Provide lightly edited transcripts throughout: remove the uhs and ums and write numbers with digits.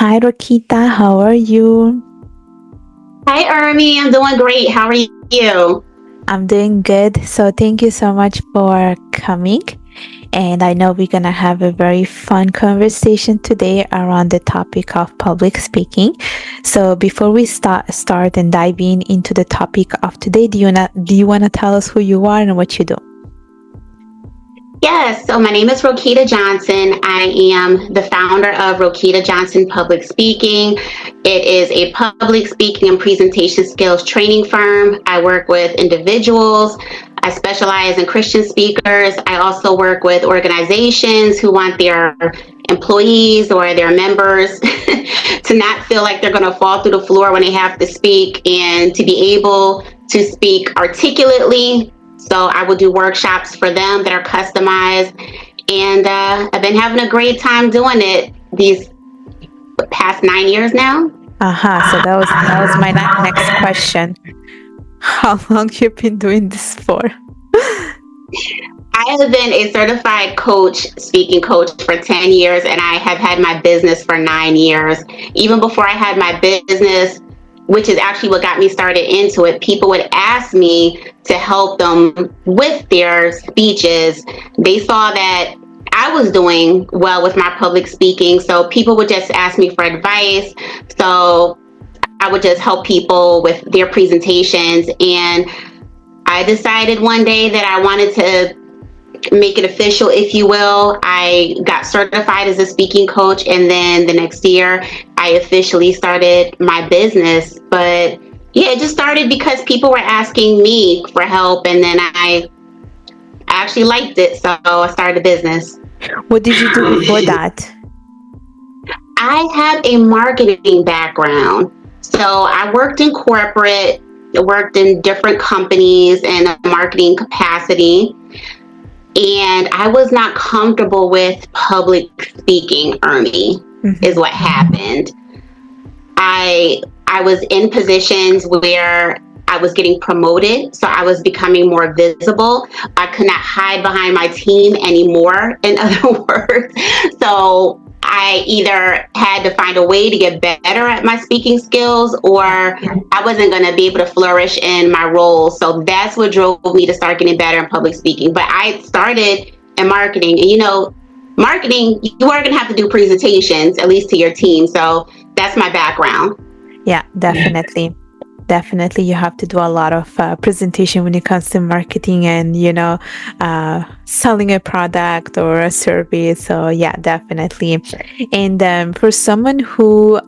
Hi, Roquita. How are you? Hi, Ermi. I'm doing great. How are you? I'm doing good. So, thank you so much for coming. And I know we're going to have a very fun conversation today around the topic of public speaking. So, before we start and dive into the topic of today, do you want to tell us who you are and what you do? Yes, so my name is Roquita Johnson. I am the founder of Roquita Johnson Public Speaking. It is a public speaking and presentation skills training firm. I work with individuals. I specialize in Christian speakers. I also work with organizations who want their employees or their members to not feel like they're going to fall through the floor when they have to speak and to be able to speak articulately. So I will do workshops for them that are customized, and I've been having a great time doing it these past 9 years now. So that was my next question. How long you been doing this for? I have been a certified coach, speaking coach for 10 years, and I have had my business for 9 years. Even before I had my business, which is actually what got me started into it, people would ask me to help them with their speeches. They saw that I was doing well with my public speaking, so people would just ask me for advice. So I would just help people with their presentations. And I decided one day that I wanted to make it official, if you will. I got certified as a speaking coach, and then the next year I officially started my business. But yeah, it just started because people were asking me for help, and then I actually liked it, so I started a business. What did you do before that? I have a marketing background. So I worked in corporate, worked in different companies in a marketing capacity. And I was not comfortable with public speaking, Ernie, is what happened. I was in positions where I was getting promoted, so I was becoming more visible. I could not hide behind my team anymore, in other words. So I either had to find a way to get better at my speaking skills, or I wasn't going to be able to flourish in my role. So that's what drove me to start getting better in public speaking. But I started in marketing, and marketing, you are going to have to do presentations, at least to your team. So that's my background. Yeah, definitely. Definitely, you have to do a lot of presentation when it comes to marketing and, selling a product or a service. So yeah, definitely. And for someone who,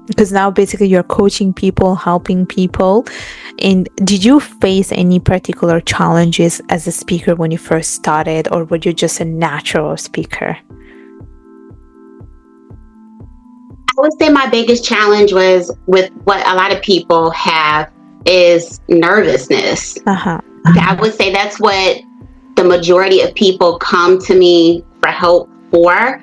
because now basically you're coaching people, helping people, and did you face any particular challenges as a speaker when you first started, or were you just a natural speaker? I would say my biggest challenge was with what a lot of people have is nervousness. I would say that's what the majority of people come to me for help for.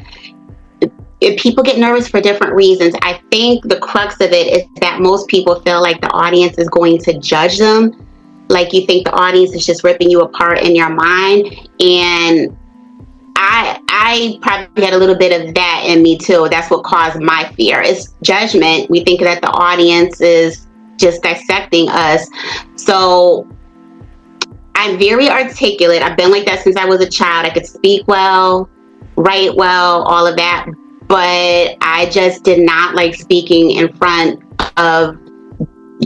If people get nervous for different reasons. I think the crux of it is that most people feel like the audience is going to judge them. Like you think the audience is just ripping you apart in your mind. And I probably had a little bit of that in me too. That's what caused my fear. It's judgment. We think that the audience is just dissecting us. So I'm very articulate. I've been like that since I was a child. I could speak well, write well, all of that. But I just did not like speaking in front of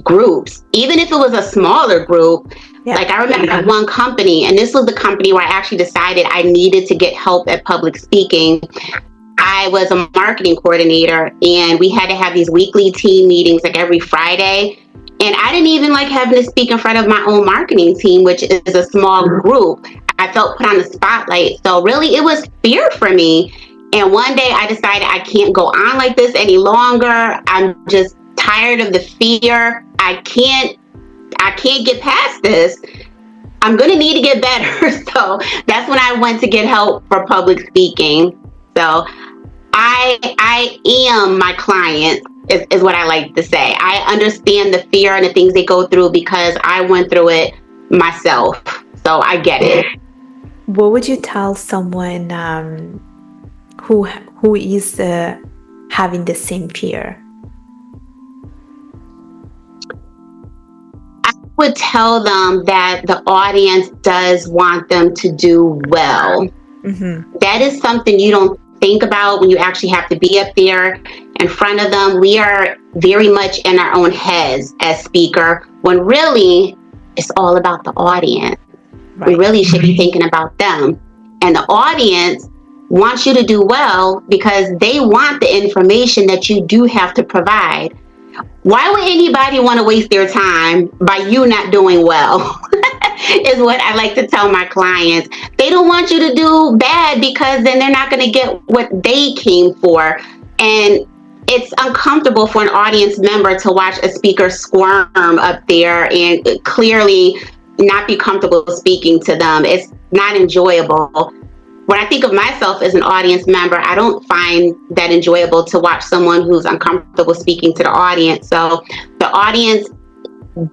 groups, even if it was a smaller group. Yeah. Like I remember one company, and this was the company where I actually decided I needed to get help at public speaking. I was a marketing coordinator, and we had to have these weekly team meetings like every Friday. And I didn't even like having to speak in front of my own marketing team, which is a small group. I felt put on the spotlight. So really it was fear for me. And one day I decided I can't go on like this any longer. I'm just tired of the fear. I can't get past this. I'm going to need to get better. So that's when I went to get help for public speaking. So I am my client is what I like to say. I understand the fear and the things they go through because I went through it myself. So I get it. What would you tell someone who is having the same fear? I would tell them that the audience does want them to do well. Mm-hmm. That is something you don't think about when you actually have to be up there in front of them. We are very much in our own heads as speaker, when really it's all about the audience. Right. We really should be thinking about them. And the audience wants you to do well because they want the information that you do have to provide. Why would anybody want to waste their time by you not doing well? Is what I like to tell my clients. They don't want you to do bad because then they're not going to get what they came for. And it's uncomfortable for an audience member to watch a speaker squirm up there and clearly not be comfortable speaking to them. It's not enjoyable. When I think of myself as an audience member, I don't find that enjoyable to watch someone who's uncomfortable speaking to the audience. So the audience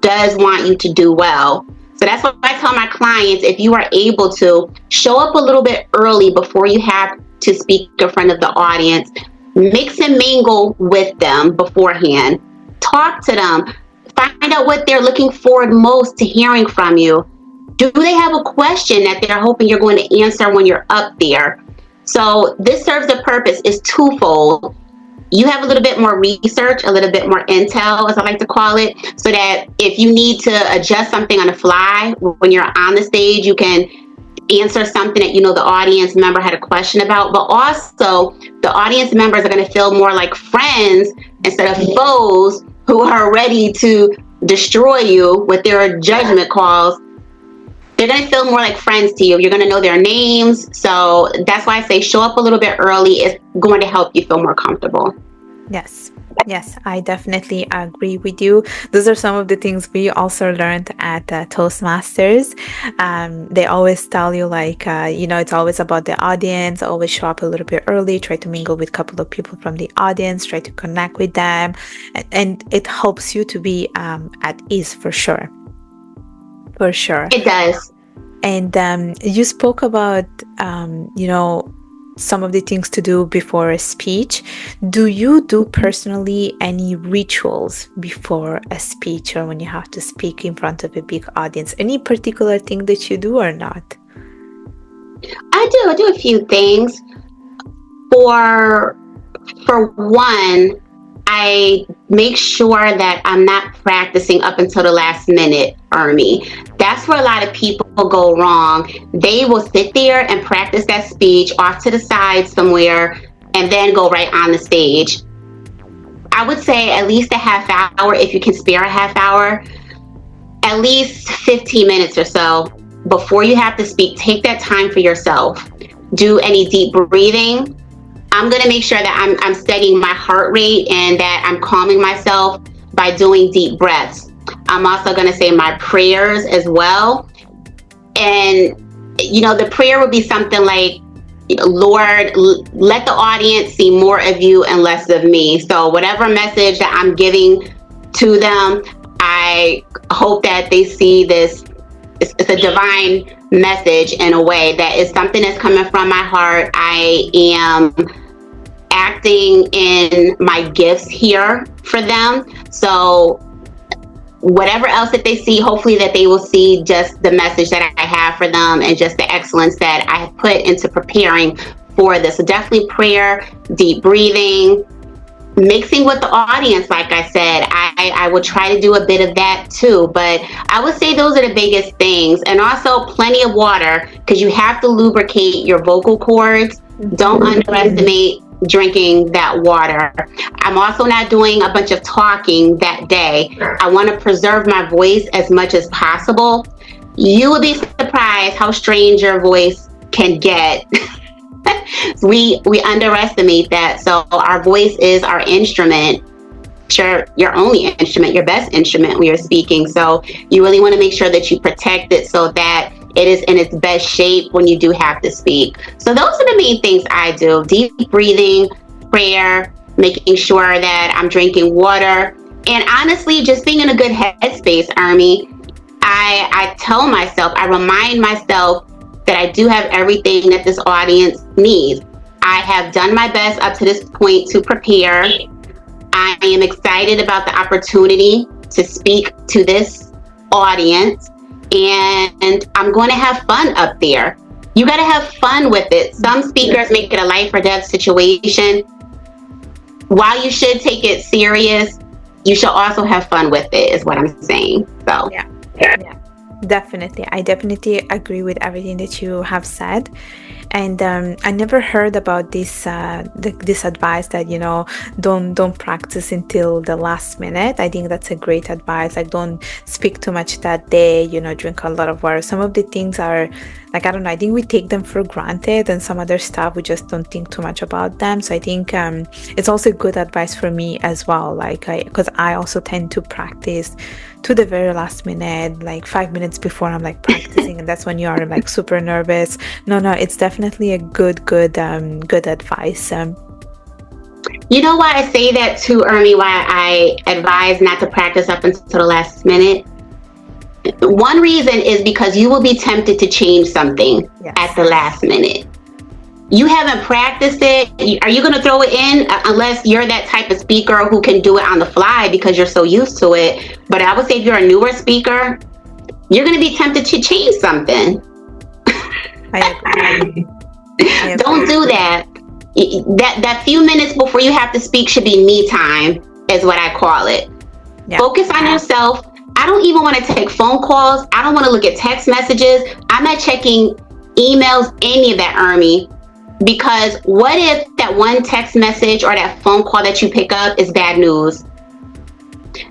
does want you to do well. So that's what I tell my clients. If you are able to, show up a little bit early before you have to speak in front of the audience. Mix and mingle with them beforehand. Talk to them. Find out what they're looking forward most to hearing from you. Do they have a question that they're hoping you're going to answer when you're up there? So this serves the purpose is twofold. You have a little bit more research, a little bit more intel, as I like to call it, so that if you need to adjust something on the fly, when you're on the stage, you can answer something that you know the audience member had a question about. But also, the audience members are going to feel more like friends instead of foes who are ready to destroy you with their judgment calls. They're going to feel more like friends to you. You're going to know their names. So that's why I say show up a little bit early. It's going to help you feel more comfortable. Yes. Yes, I definitely agree with you. Those are some of the things we also learned at Toastmasters. They always tell you it's always about the audience. Always show up a little bit early. Try to mingle with a couple of people from the audience. Try to connect with them. And it helps you to be at ease for sure. For sure. It does. And you spoke about, some of the things to do before a speech. Do you do personally any rituals before a speech or when you have to speak in front of a big audience? Any particular thing that you do or not? I do a few things. For one, I make sure that I'm not practicing up until the last minute, Army. That's where a lot of people go wrong. They will sit there and practice that speech off to the side somewhere and then go right on the stage. I would say at least a half hour, if you can spare a half hour, at least 15 minutes or so before you have to speak. Take that time for yourself. Do any deep breathing. I'm going to make sure that I'm steadying my heart rate and that I'm calming myself by doing deep breaths. I'm also going to say my prayers as well. And, the prayer would be something like, Lord, let the audience see more of you and less of me. So whatever message that I'm giving to them, I hope that they see this. It's a divine message in a way that is something that's coming from my heart. I am acting in my gifts here for them. So whatever else that they see, hopefully that they will see just the message that I have for them and just the excellence that I have put into preparing for this. So definitely prayer, deep breathing, mixing with the audience. Like I said, I will try to do a bit of that too, but I would say those are the biggest things. And also plenty of water, because you have to lubricate your vocal cords. Don't underestimate drinking that water. I'm also not doing a bunch of talking that day. I want to preserve my voice as much as possible. You will be surprised how strange your voice can get. We underestimate that. So our voice is our instrument. Your only instrument, your best instrument when you're speaking. So you really want to make sure that you protect it so that it is in its best shape when you do have to speak. So those are the main things I do. Deep breathing, prayer, making sure that I'm drinking water, and honestly, just being in a good headspace, Army. I tell myself, I remind myself that I do have everything that this audience needs. I have done my best up to this point to prepare. I am excited about the opportunity to speak to this audience, and I'm going to have fun up there. You got to have fun with it. Some speakers make it a life or death situation. While you should take it serious, you should also have fun with it, is what I'm saying. So yeah. Definitely. I definitely agree with everything that you have said. And I never heard about this this advice that, you know, don't practice until the last minute. I think that's a great advice. Like, don't speak too much that day, you know, drink a lot of water. Some of the things are like, I don't know, I think we take them for granted, and some other stuff we just don't think too much about them. So I think it's also good advice for me as well, like, because I also tend to practice to the very last minute, like 5 minutes before I'm like practicing, and that's when you are like super nervous. No, it's definitely a good advice. You know why I say that too, Ermi, why I advise not to practice up until the last minute? One reason is because you will be tempted to change something at the last minute. You haven't practiced it. Are you going to throw it in unless you're that type of speaker who can do it on the fly because you're so used to it? But I would say if you're a newer speaker, you're going to be tempted to change something. I agree. Don't do that. That few minutes before you have to speak should be me time, is what I call it. Yeah. Focus on yourself. I don't even want to take phone calls. I don't want to look at text messages. I'm not checking emails, any of that, Ermi. Because what if that one text message or that phone call that you pick up is bad news?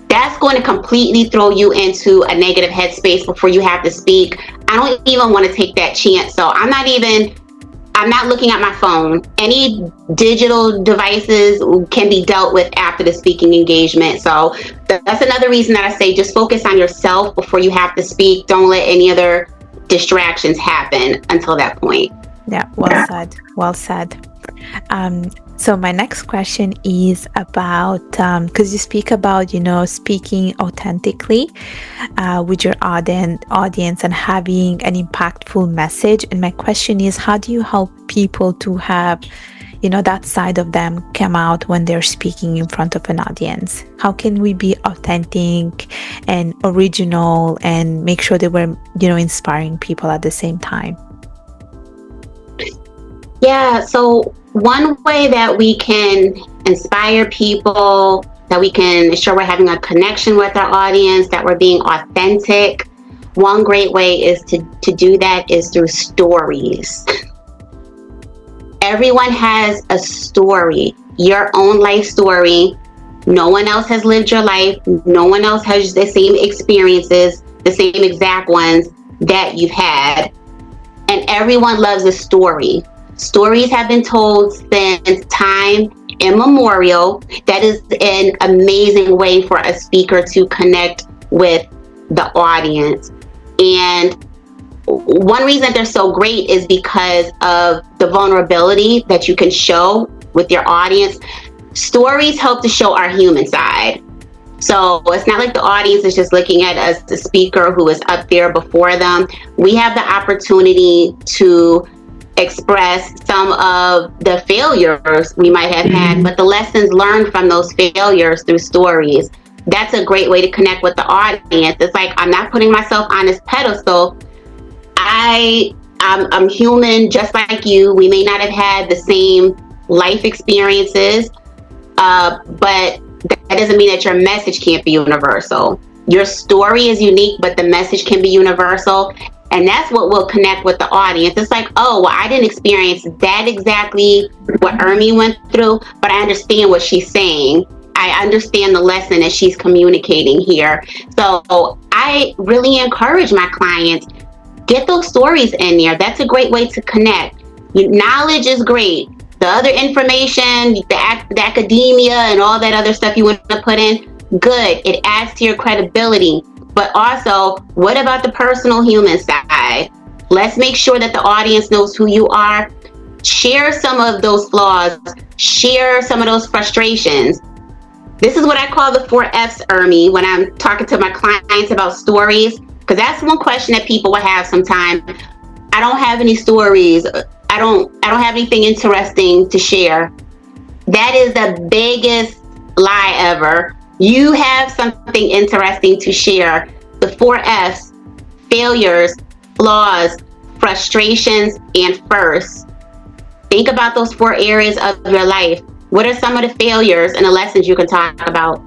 That's going to completely throw you into a negative headspace before you have to speak. I don't even want to take that chance. So I'm not looking at my phone. Any digital devices can be dealt with after the speaking engagement. So that's another reason that I say just focus on yourself before you have to speak. Don't let any other distractions happen until that point. Yeah, well said. So my next question is about, because you speak about, you know, speaking authentically with your audience and having an impactful message. And my question is, how do you help people to have, you know, that side of them come out when they're speaking in front of an audience? How can we be authentic and original and make sure that we're, you know, inspiring people at the same time? Yeah, so one way that we can inspire people, that we can ensure we're having a connection with our audience, that we're being authentic, one great way is to do that is through stories. Everyone has a story, your own life story. No one else has lived your life. No one else has the same experiences, the same exact ones that you've had. And everyone loves a story. Stories have been told since time immemorial. That is an amazing way for a speaker to connect with the audience. And one reason they're so great is because of the vulnerability that you can show with your audience. Stories help to show our human side. So it's not like the audience is just looking at us, the speaker who is up there before them. We have the opportunity to express some of the failures we might have had, but the lessons learned from those failures through stories. That's a great way to connect with the audience. It's like, I'm not putting myself on this pedestal. I'm human just like you. We may not have had the same life experiences, but that doesn't mean that your message can't be universal. Your story is unique, but the message can be universal. And that's what will connect with the audience. It's like, oh, well, I didn't experience that exactly what Ermi went through, but I understand what she's saying. I understand the lesson that she's communicating here. So I really encourage my clients, get those stories in there. That's a great way to connect. Knowledge is great. The other information, the academia and all that other stuff you want to put in, good. It adds to your credibility. But also, what about the personal human side? Let's make sure that the audience knows who you are. Share some of those flaws. Share some of those frustrations. This is what I call the 4 F's, Ermi, when I'm talking to my clients about stories. Because that's one question that people will have sometimes. I don't have any stories. I don't have anything interesting to share. That is the biggest lie ever. You have something interesting to share. The 4 F's: failures, flaws, frustrations, and firsts. Think about those 4 areas of your life. What are some of the failures and the lessons you can talk about?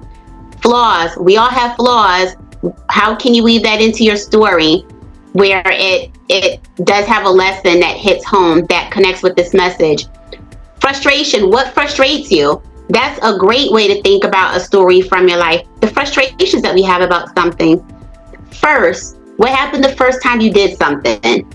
Flaws. We all have flaws. How can you weave that into your story where it does have a lesson that hits home, that connects with this message? Frustration. What frustrates you? That's a great way to think about a story from your life. The frustrations that we have about something. First, what happened the first time you did something?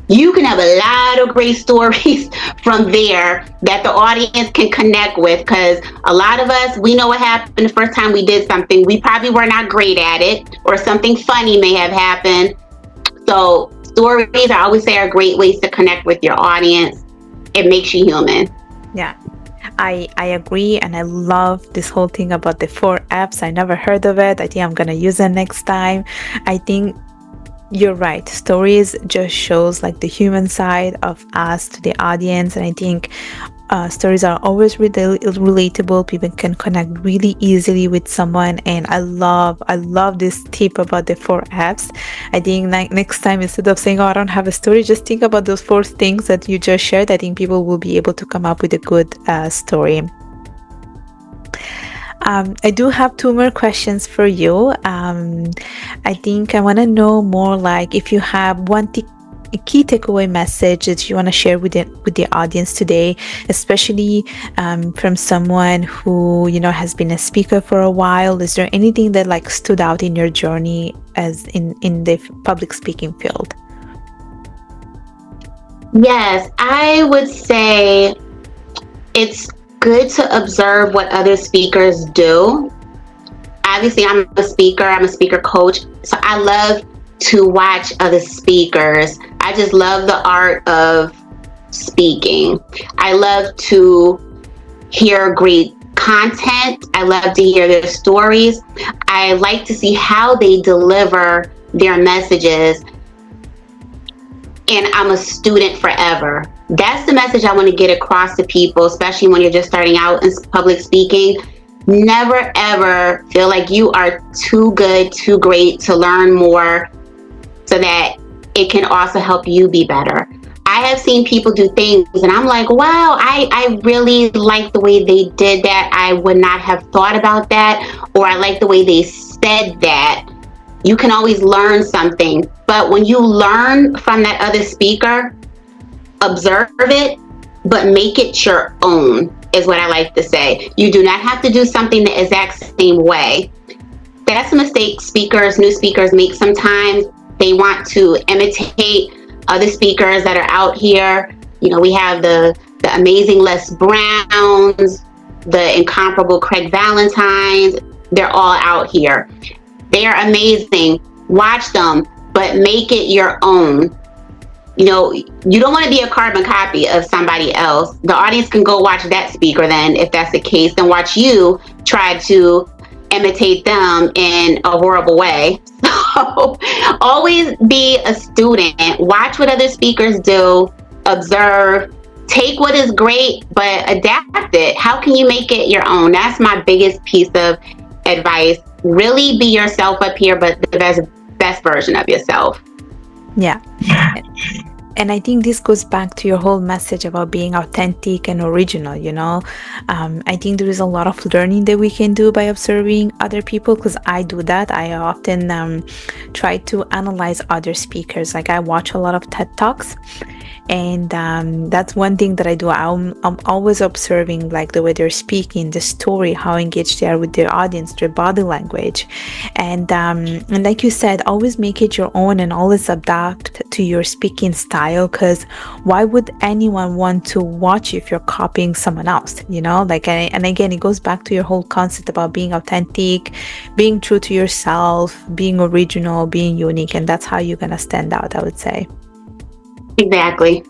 You can have a lot of great stories from there that the audience can connect with, because a lot of us, we know what happened the first time we did something. We probably were not great at it, or something funny may have happened. So stories, I always say, are great ways to connect with your audience. It makes you human. Yeah. I agree, and I love this whole thing about the 4 F's. I never heard of it. I think I'm gonna use it next time. I think you're right. Stories just shows like the human side of us to the audience, and I think stories are always relatable. People can connect really easily with someone, and I love this tip about the 4 F's. I think like next time, instead of saying, "Oh, I don't have a story," just think about those 4 things that you just shared. I think people will be able to come up with a good story. I do have 2 more questions for you. I think I want to know more, like if you have one key takeaway message that you want to share with the audience today, especially from someone who has been a speaker for a while. Is there anything that like stood out in your journey as in the public speaking field? Yes, I would say it's good to observe what other speakers do. Obviously, I'm a speaker coach, so I love to watch other speakers. I just love the art of speaking. I love to hear great content. I love to hear their stories. I like to see how they deliver their messages. And I'm a student forever. That's the message I want to get across to people, especially when you're just starting out in public speaking. Never ever feel like you are too good, too great to learn more, so that it can also help you be better. I have seen people do things and I'm like, wow, I really like the way they did that. I would not have thought about that, or I like the way they said that. You can always learn something, but when you learn from that other speaker, observe it, but make it your own, is what I like to say. You do not have to do something the exact same way. That's a mistake new speakers make sometimes. They want to imitate other speakers that are out here. We have the amazing Les Browns, the incomparable Craig Valentines. They're all out here. They are amazing. Watch them, but make it your own. You don't want to be a carbon copy of somebody else. The audience can go watch that speaker then, if that's the case, and watch you try to imitate them in a horrible way. So always be a student. Watch what other speakers do. Observe. Take what is great, but adapt it. How can you make it your own? That's my biggest piece of advice. Really be yourself up here, but the best version of yourself. Yeah. And I think this goes back to your whole message about being authentic and original, I think there is a lot of learning that we can do by observing other people, because I do that. I often try to analyze other speakers. Like I watch a lot of TED Talks, and that's one thing that I do. I'm always observing like the way they're speaking, the story, how engaged they are with their audience, their body language, and like you said, always make it your own and always adapt to your speaking style, because why would anyone want to watch you if you're copying someone else? And again, it goes back to your whole concept about being authentic, being true to yourself, being original, being unique, and that's how you're gonna stand out, I would say. Exactly.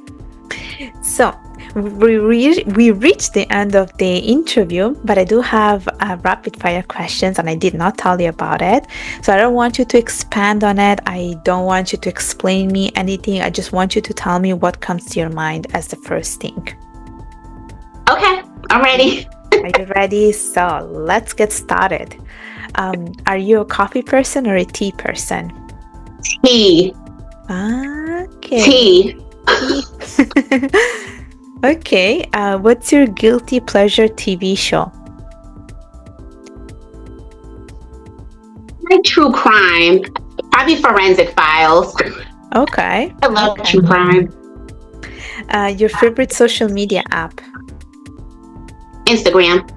So we reached the end of the interview, but I do have rapid fire questions and I did not tell you about it. So I don't want you to expand on it. I don't want you to explain me anything. I just want you to tell me what comes to your mind as the first thing. Okay, I'm ready. Are you ready? So let's get started. Are you a coffee person or a tea person? Tea. Okay. Tea. Okay. What's your guilty pleasure TV show? Like true crime. Probably Forensic Files. Okay. I love true crime. Your favorite social media app? Instagram.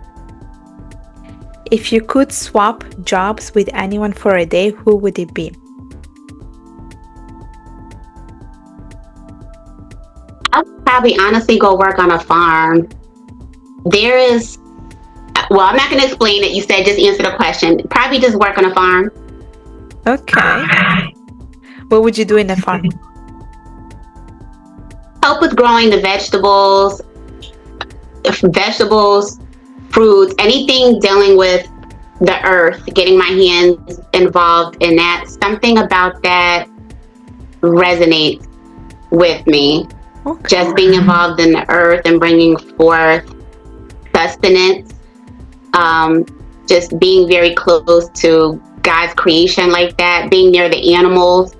If you could swap jobs with anyone for a day, who would it be? I'll probably honestly go work on a farm. I'm not going to explain it. You said just answer the question. Probably just work on a farm. Okay. What would you do in a farm? Help with growing the vegetables, fruits, anything dealing with the earth, getting my hands involved in that. Something about that resonates with me. Okay. Just being involved in the earth and bringing forth sustenance. Just being very close to God's creation like that, being near the animals.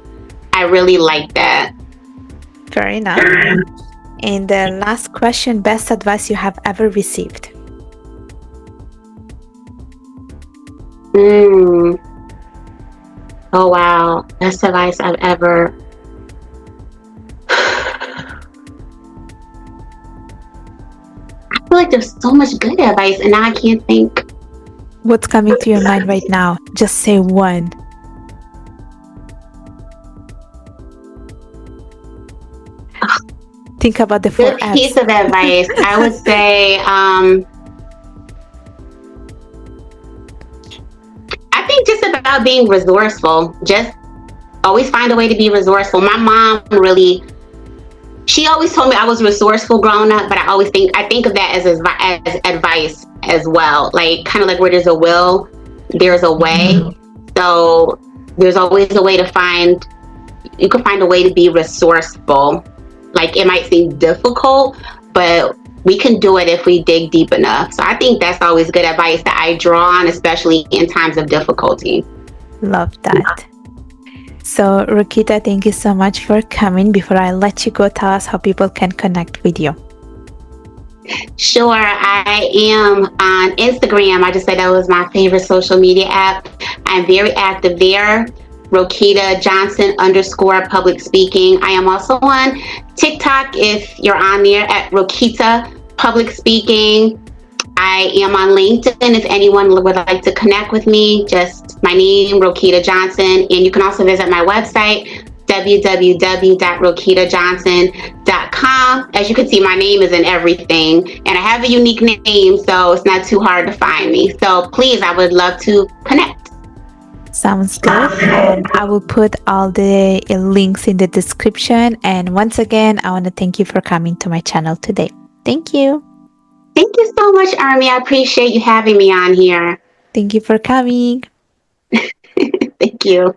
I really like that. Very nice. And the last question, best advice you have ever received? Oh, wow. Best advice I've ever... I feel like there's so much good advice and now I can't think. What's coming to your mind right now? Just say one. Think about the 4 Good piece of advice. I would say, I think just about being resourceful. Just always find a way to be resourceful. My mom she always told me I was resourceful growing up, but I think of that as advice as well. Like kind of like where there's a will, there's a way. Mm-hmm. So there's always a way you can find a way to be resourceful. Like it might seem difficult, but we can do it if we dig deep enough. So I think that's always good advice that I draw on, especially in times of difficulty. Love that. So Roquita, thank you so much for coming. Before I let you go, tell us how people can connect with you. Sure. I am on Instagram. I just said that was my favorite social media app. I'm very active there. Roquita Johnson _ public speaking. I am also on TikTok if you're on there at Roquita public speaking. I am on LinkedIn if anyone would like to connect with me. Just my name, Roquita Johnson. And you can also visit my website, www.roquitajohnson.com. As you can see, my name is in everything. And I have a unique name, so it's not too hard to find me. So please, I would love to connect. Sounds good. And I will put all the links in the description. And once again, I want to thank you for coming to my channel today. Thank you. Thank you so much, Army. I appreciate you having me on here. Thank you for coming. Thank you.